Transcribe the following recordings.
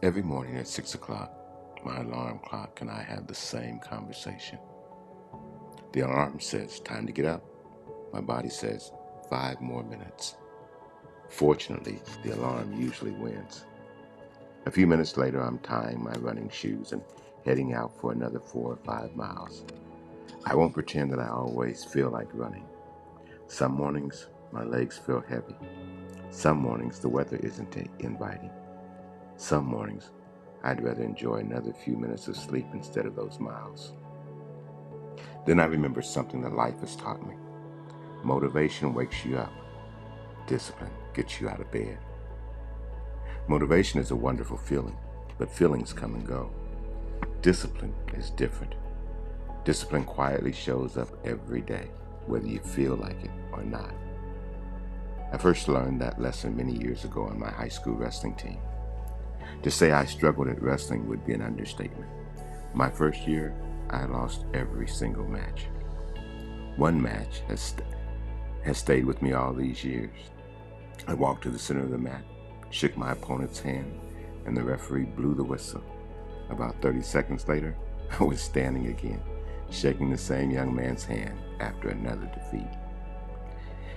Every morning at 6 o'clock, my alarm clock and I have the same conversation. The alarm says, time to get up. My body says, 5 more minutes. Fortunately, the alarm usually wins. A few minutes later, I'm tying my running shoes and heading out for another 4 or 5 miles. I won't pretend that I always feel like running. Some mornings, my legs feel heavy. Some mornings, the weather isn't inviting. Some mornings, I'd rather enjoy another few minutes of sleep instead of those miles. Then I remember something that life has taught me. Motivation wakes you up. Discipline gets you out of bed. Motivation is a wonderful feeling, but feelings come and go. Discipline is different. Discipline quietly shows up every day, whether you feel like it or not. I first learned that lesson many years ago on my high school wrestling team. To say I struggled at wrestling would be an understatement. My first year, I lost every single match. One match has stayed with me all these years. I walked to the center of the mat, shook my opponent's hand, and the referee blew the whistle. About 30 seconds later, I was standing again, shaking the same young man's hand after another defeat.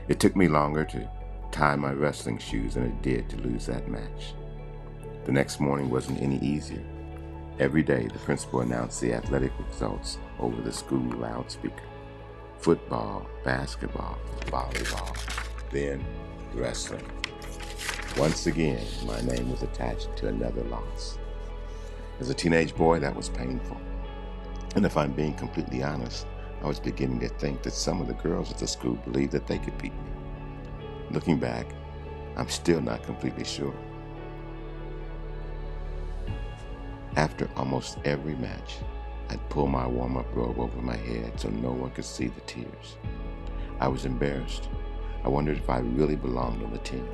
It took me longer to tie my wrestling shoes than it did to lose that match. The next morning wasn't any easier. Every day, the principal announced the athletic results over the school loudspeaker. Football, basketball, volleyball, then wrestling. Once again, my name was attached to another loss. As a teenage boy, that was painful. And if I'm being completely honest, I was beginning to think that some of the girls at the school believed that they could beat me. Looking back, I'm still not completely sure. After almost every match, I'd pull my warm-up robe over my head so no one could see the tears. I was embarrassed. I wondered if I really belonged on the team.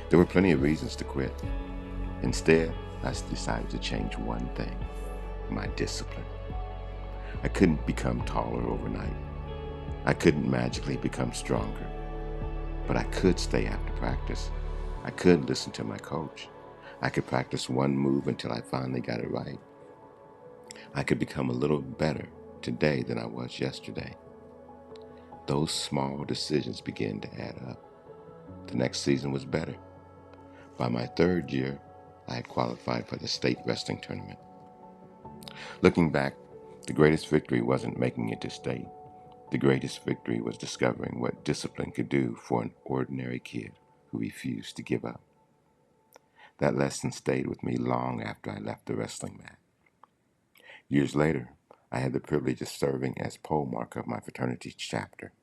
There were plenty of reasons to quit. Instead, I decided to change one thing: my discipline. I couldn't become taller overnight. I couldn't magically become stronger. But I could stay after practice. I could listen to my coach. I could practice one move until I finally got it right. I could become a little better today than I was yesterday. Those small decisions began to add up. The next season was better. By my third year, I had qualified for the state wrestling tournament. Looking back, the greatest victory wasn't making it to state. The greatest victory was discovering what discipline could do for an ordinary kid who refused to give up. That lesson stayed with me long after I left the wrestling mat. Years later, I had the privilege of serving as pole marker of my fraternity chapter.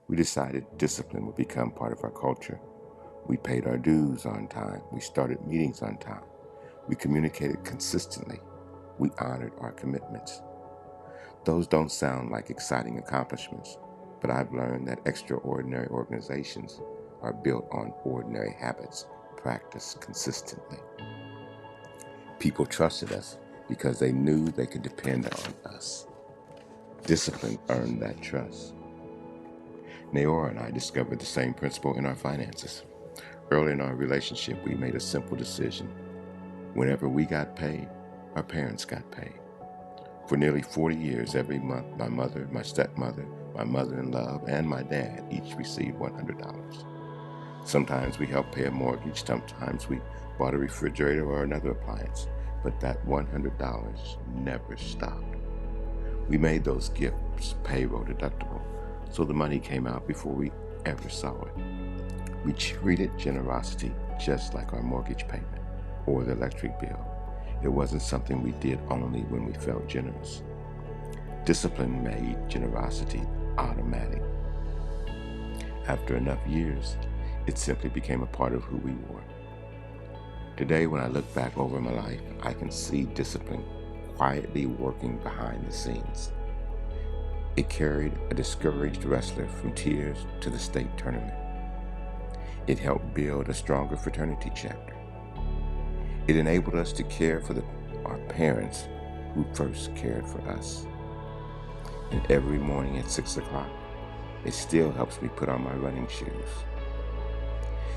We decided discipline would become part of our culture. We paid our dues on time. We started meetings on time. We communicated consistently. We honored our commitments. Those don't sound like exciting accomplishments, but I've learned that extraordinary organizations are built on ordinary habits practiced consistently. People trusted us because they knew they could depend on us. Discipline earned that trust. Naora and I discovered the same principle in our finances. Early in our relationship, we made a simple decision. Whenever we got paid, our parents got paid. For nearly 40 years, every month, my mother, my stepmother, my mother-in-law, and my dad each received $100. Sometimes we helped pay a mortgage, sometimes we bought a refrigerator or another appliance, but that $100 never stopped. We made those gifts payroll deductible, so the money came out before we ever saw it. We treated generosity just like our mortgage payment or the electric bill. It wasn't something we did only when we felt generous. Discipline made generosity automatic. After enough years, it simply became a part of who we were. Today, when I look back over my life, I can see discipline quietly working behind the scenes. It carried a discouraged wrestler from tears to the state tournament. It helped build a stronger fraternity chapter. It enabled us to care for our parents who first cared for us. And every morning at 6 o'clock, it still helps me put on my running shoes.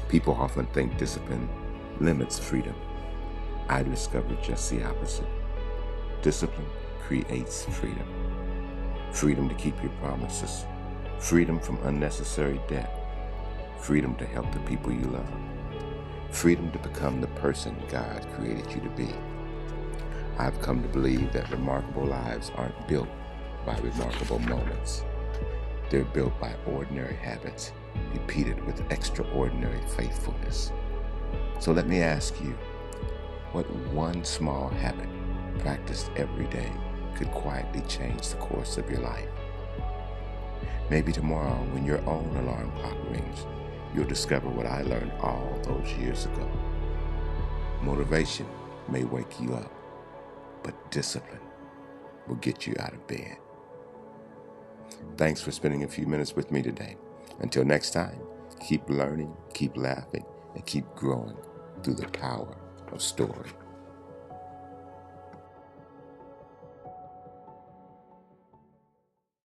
People often think discipline limits freedom. I discovered just the opposite. Discipline creates freedom. Freedom to keep your promises. Freedom from unnecessary debt. Freedom to help the people you love. Freedom to become the person God created you to be. I've come to believe that remarkable lives aren't built by remarkable moments. They're built by ordinary habits, repeated with extraordinary faithfulness. So let me ask you, what one small habit practiced every day could quietly change the course of your life? Maybe tomorrow, when your own alarm clock rings, you'll discover what I learned all those years ago. Motivation may wake you up, but discipline will get you out of bed. Thanks for spending a few minutes with me today. Until next time, keep learning, keep laughing, and keep growing through the power of story.